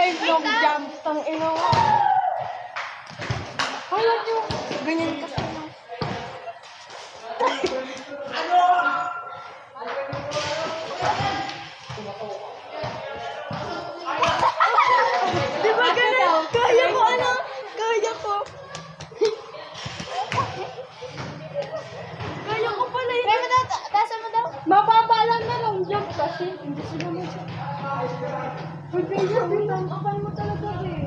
Ay, long jump. Tang ina mo. Kaya nyo. Ganyan kasi. Di ba ganun? Kaya ko ano? Kaya ko. Kaya ko pala yun. Pero tasa mo daw. Mababa lang na long jump kasi. Hindi sila mo siya. Uy, Bea, bintang kapal mo talaga eh.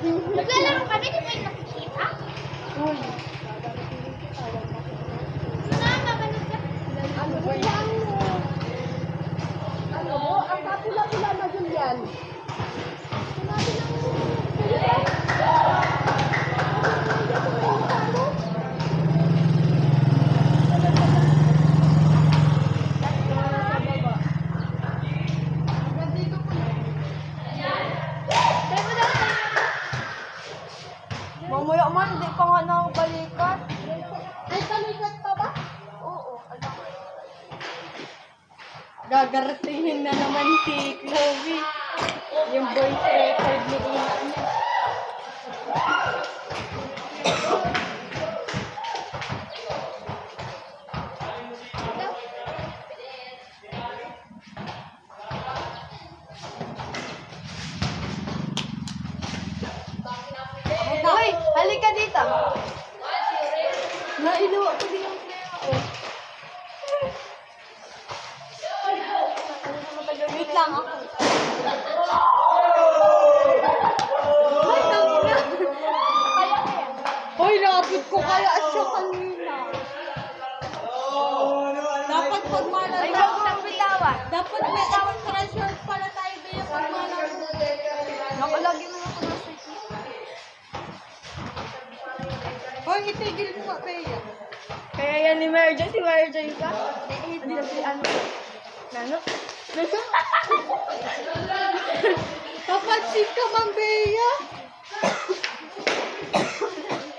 Naglalaro kami, di ba yung nakikita? Uy. Nakakapanood ka. Ano mo yan? Ano mo? Ang kapula-pula na dun yan. Sinabi lang Mamaya man, di pa nga nakabalikan. Ay, kalikat pa ba? Oo, alam ko. Gagaratihin na naman si Chloe. Yung voice record ni Ina niya. Hoy, halika dito. Nailuwa ko din yung pera. Wait lang ako. Hoy, nakapit ko kaya siya kanina. Dapat pagmana Ay, wag nang bitawan. Dapat may tawag treasure pala tayo din pagmana mo. Nakalagi mo ako na sa Hoy, itigil mo nga, Bea. Kaya yan ni Merja, si Merja ka? Hindi si ano? Nano? Kapatid ka, Ma'am Bea.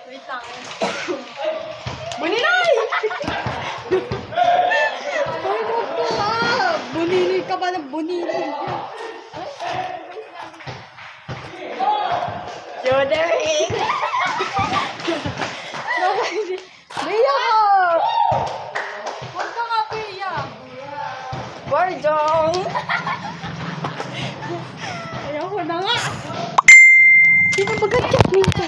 Wait lang. Buninay! Hoy, wag ka ba? Bunini ka ba ng bunini? Jodering! Bea! Huwag ka nga, Bea! Bardong! Ayaw ko na nga! Sino ba ganyan?